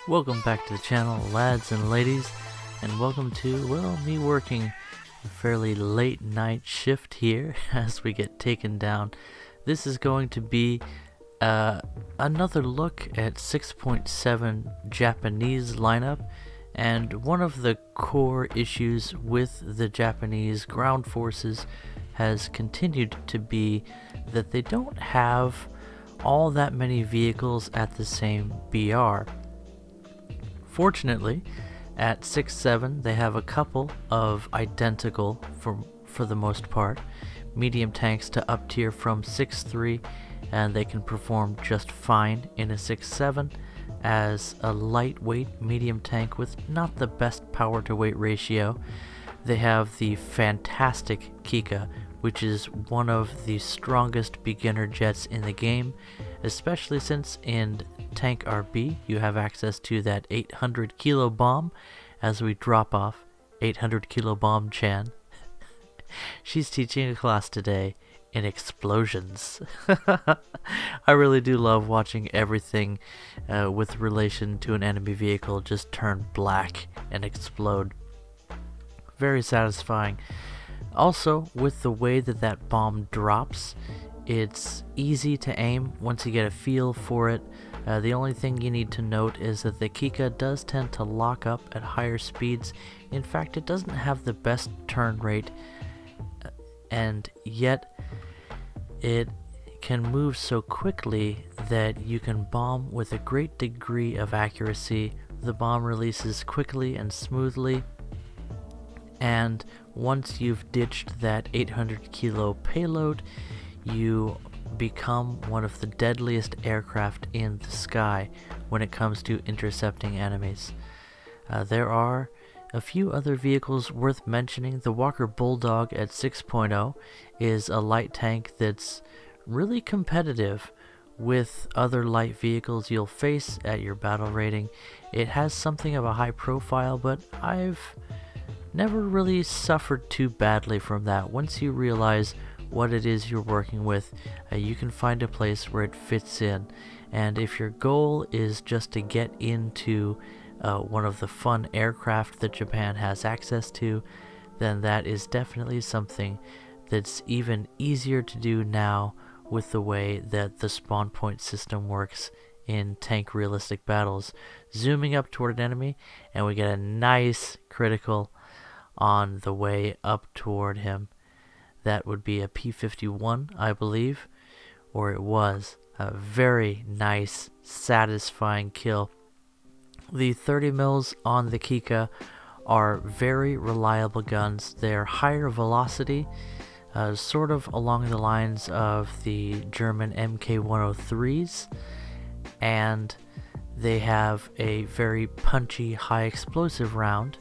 Welcome back to the channel, lads and ladies, and welcome to, well, me working a fairly late night shift here as we get taken down. This is going to be another look at 6.7 Japanese lineup, and one of the core issues with the Japanese ground forces has continued to be that they don't have all that many vehicles at the same BR. Fortunately, at 6.7 they have a couple of identical, for the most part, medium tanks to up tier from 6.3, and they can perform just fine in a 6.7 as a lightweight medium tank with not the best power to weight ratio. They have the fantastic Kika, which is one of the strongest beginner jets in the game, especially since in Tank RB you have access to that 800 kilo bomb as we drop off 800 kilo bomb Chan. She's teaching a class today in explosions. I really do love watching everything with relation to an enemy vehicle just turn black and explode. Very satisfying. Also, with the way that bomb drops, it's easy to aim once you get a feel for it. The only thing you need to note is that the Kika does tend to lock up at higher speeds. In fact, it doesn't have the best turn rate, and yet it can move so quickly that you can bomb with a great degree of accuracy. The bomb releases quickly and smoothly, and once you've ditched that 800 kilo payload, you become one of the deadliest aircraft in the sky when it comes to intercepting enemies. There are a few other vehicles worth mentioning. The Walker Bulldog at 6.0 is a light tank that's really competitive with other light vehicles you'll face at your battle rating. It has something of a high profile, but I've never really suffered too badly from that. Once you realize what it is you're working with, you can find a place where it fits in. And if your goal is just to get into one of the fun aircraft that Japan has access to, then that is definitely something that's even easier to do now with the way that the spawn point system works in tank realistic battles. Zooming up toward an enemy, and we get a nice critical on the way up toward him. That would be a P-51, I believe, or it was. A very nice, satisfying kill. The 30 mils on the Kika are very reliable guns. They're higher velocity, sort of along the lines of the German MK-103s, and they have a very punchy, high explosive round.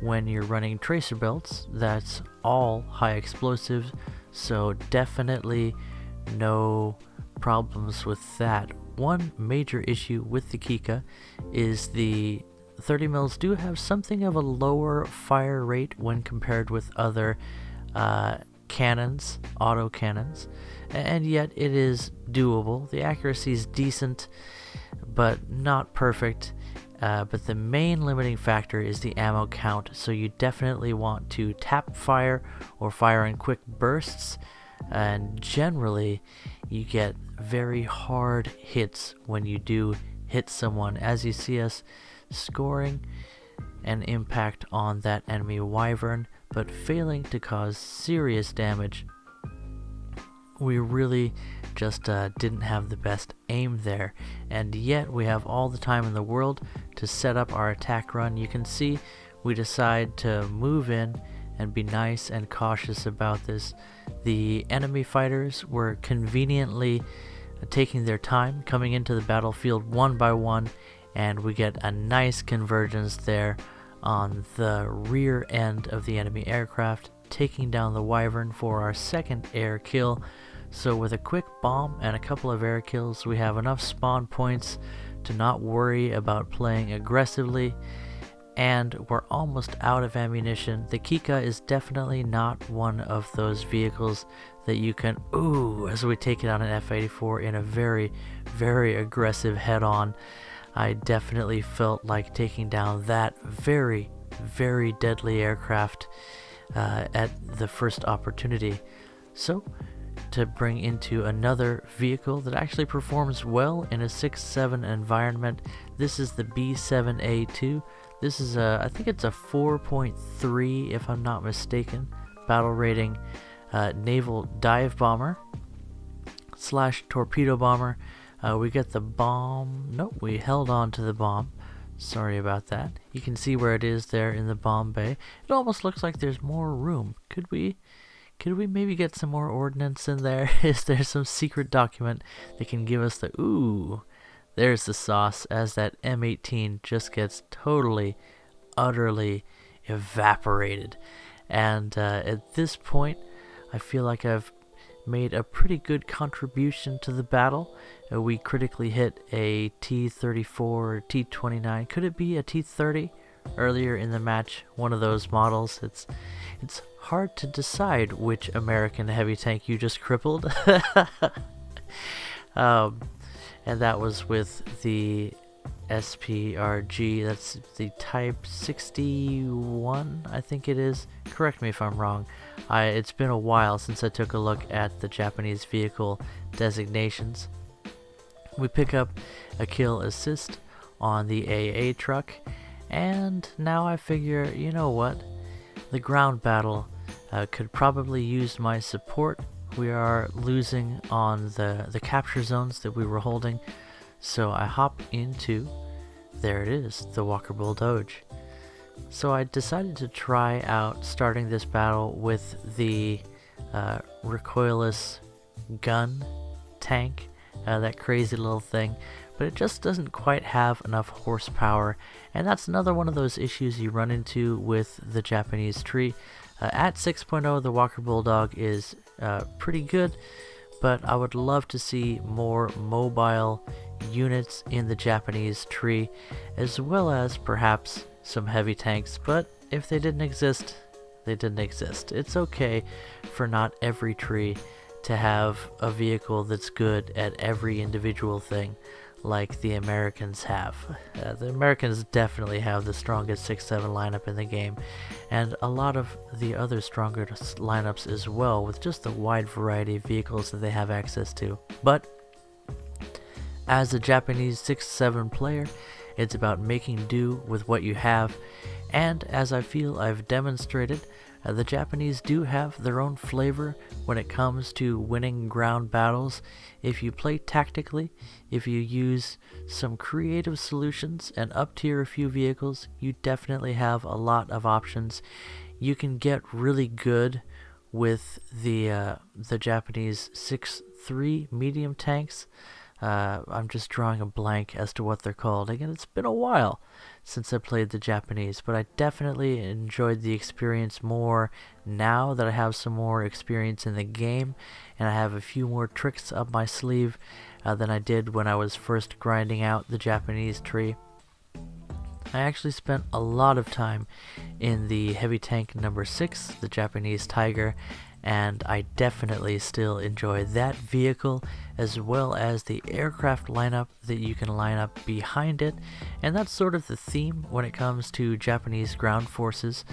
When you're running tracer belts, that's all high explosives, so definitely no problems with that. One major issue with the Kika is the 30 mils do have something of a lower fire rate when compared with other cannons, auto cannons, and yet it is doable. The accuracy is decent, but not perfect. But the main limiting factor is the ammo count, so you definitely want to tap fire or fire in quick bursts, and generally you get very hard hits when you do hit someone, as you see us scoring an impact on that enemy wyvern but failing to cause serious damage. We really just didn't have the best aim there, and yet we have all the time in the world to set up our attack run. You can see we decide to move in and be nice and cautious about this. The enemy fighters were conveniently taking their time coming into the battlefield one by one, and we get a nice convergence there on the rear end of the enemy aircraft, taking down the wyvern for our second air kill. So with a quick bomb and a couple of air kills, we have enough spawn points to not worry about playing aggressively, and we're almost out of ammunition. The Kika is definitely not one of those vehicles that you can as we take it on an F-84 in a very, very aggressive head-on. I definitely felt like taking down that very, very deadly aircraft at the first opportunity. So, to bring into another vehicle that actually performs well in a 6-7 environment, this is the B-7A2. This is I think it's a 4.3 if I'm not mistaken, battle rating naval dive bomber / torpedo bomber. We get the bomb. Nope, we held on to the bomb. Sorry about that. You can see where it is there in the bomb bay. It almost looks like there's more room. Could we maybe get some more ordnance in there? Is there some secret document that can give us the ooh? There's the sauce, as that M18 just gets totally, utterly evaporated. And at this point, I feel like I've made a pretty good contribution to the battle. We critically hit a T-34 or T-29. Could it be a T-30? Earlier in the match, one of those models. It's hard to decide which American heavy tank you just crippled. And that was with the SPRG. That's the Type 61, I think it is. Correct me if I'm wrong. It's been a while since I took a look at the Japanese vehicle designations. We pick up a kill assist on the AA truck, and now I figure, you know what? The ground battle could probably use my support. We are losing on the capture zones that we were holding, so I hop into, there it is, the Walker Bull Doge. So I decided to try out starting this battle with the recoilless gun tank, that crazy little thing, but it just doesn't quite have enough horsepower, and that's another one of those issues you run into with the Japanese tree. At 6.0, the Walker Bulldog is pretty good, but I would love to see more mobile units in the Japanese tree, as well as perhaps some heavy tanks. But if they didn't exist, they didn't exist. It's okay for not every tree to have a vehicle that's good at every individual thing like the Americans have. The Americans definitely have the strongest 6-7 lineup in the game, and a lot of the other stronger lineups as well, with just the wide variety of vehicles that they have access to. But as a Japanese 6-7 player, it's about making do with what you have, and as I feel I've demonstrated, the Japanese do have their own flavor when it comes to winning ground battles. If you play tactically, if you use some creative solutions and up-tier a few vehicles, you definitely have a lot of options. You can get really good with the Japanese 6.3 medium tanks. I'm just drawing a blank as to what they're called. Again, it's been a while since I played the Japanese, but I definitely enjoyed the experience more now that I have some more experience in the game, and I have a few more tricks up my sleeve than I did when I was first grinding out the Japanese tree. I actually spent a lot of time in the heavy tank number 6, the Japanese Tiger, and I definitely still enjoy that vehicle, as well as the aircraft lineup that you can line up behind it, and that's sort of the theme when it comes to Japanese ground forces.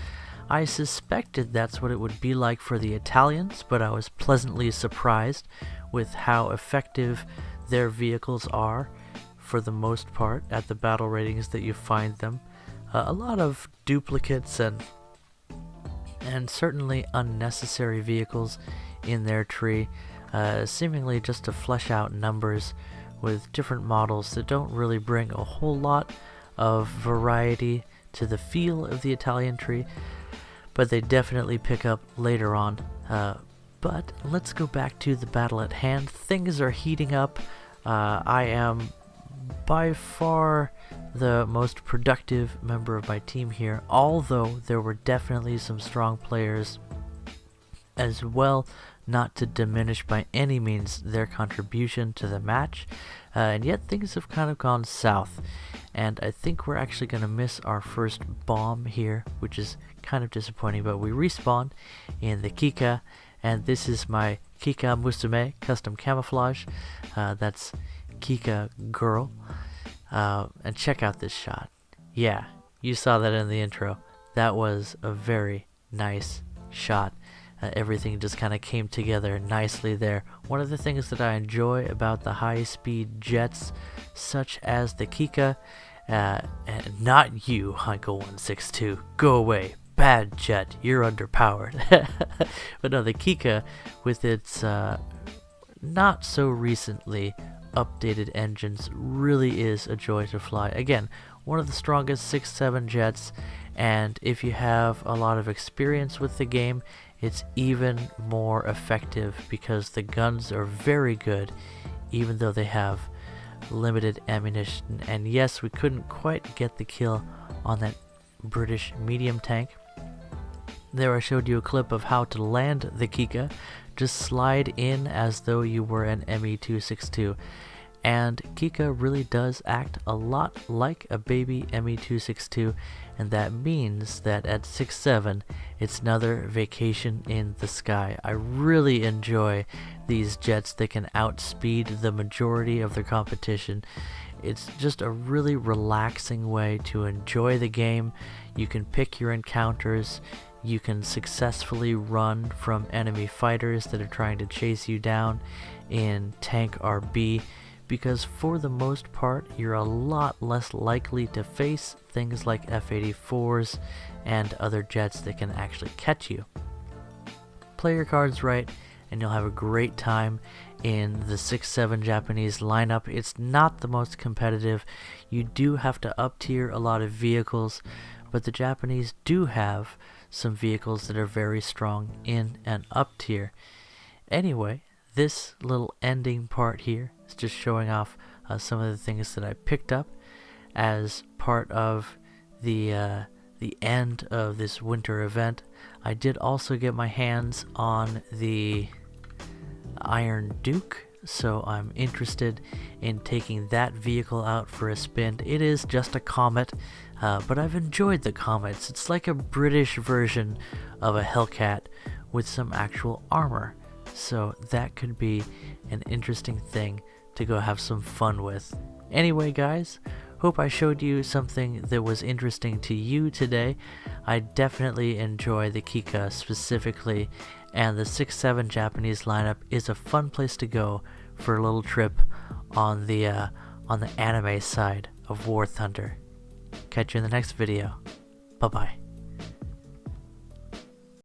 I suspected that's what it would be like for the Italians, but I was pleasantly surprised with how effective their vehicles are for the most part at the battle ratings that you find them. A lot of duplicates and certainly unnecessary vehicles in their tree, seemingly just to flesh out numbers with different models that don't really bring a whole lot of variety to the feel of the Italian tree, but they definitely pick up later on. But let's go back to the battle at hand. Things are heating up. I am by far the most productive member of my team here, although there were definitely some strong players as well, not to diminish by any means their contribution to the match, and yet things have kind of gone south, and I think we're actually going to miss our first bomb here, which is kind of disappointing, but we respawn in the Kika, and this is my Kika Musume custom camouflage. That's Kika Girl. And check out this shot. Yeah, you saw that in the intro. That was a very nice shot. Everything just kind of came together nicely there. One of the things that I enjoy about the high-speed jets, such as the Kika, and not you, Hunko 162, go away, bad jet, you're underpowered. But no, the Kika, with its not so recently updated engines, really is a joy to fly. Again, one of the strongest 6-7 jets, and if you have a lot of experience with the game, it's even more effective because the guns are very good, even though they have limited ammunition. And yes, we couldn't quite get the kill on that British medium tank. There I showed you a clip of how to land the Kika. Just slide in as though you were an ME-262. And Kika really does act a lot like a baby ME-262, and that means that at 6.7 it's another vacation in the sky. I really enjoy these jets that can outspeed the majority of their competition. It's just a really relaxing way to enjoy the game. You can pick your encounters. You can successfully run from enemy fighters that are trying to chase you down in Tank RB, because for the most part you're a lot less likely to face things like F-84s and other jets that can actually catch you. Play your cards right and you'll have a great time in the 6-7 Japanese lineup. It's not the most competitive. You do have to up tier a lot of vehicles, but the Japanese do have some vehicles that are very strong in an up tier. Anyway, this little ending part here is just showing off some of the things that I picked up as part of the end of this winter event. I did also get my hands on the Iron Duke, so I'm interested in taking that vehicle out for a spin. It is just a Comet, but I've enjoyed the Comets. It's like a British version of a Hellcat with some actual armor. So that could be an interesting thing to go have some fun with. Anyway, guys, hope I showed you something that was interesting to you today. I definitely enjoy the Kika specifically, and the 6-7 Japanese lineup is a fun place to go for a little trip on the anime side of War Thunder. Catch you in the next video. Bye-bye.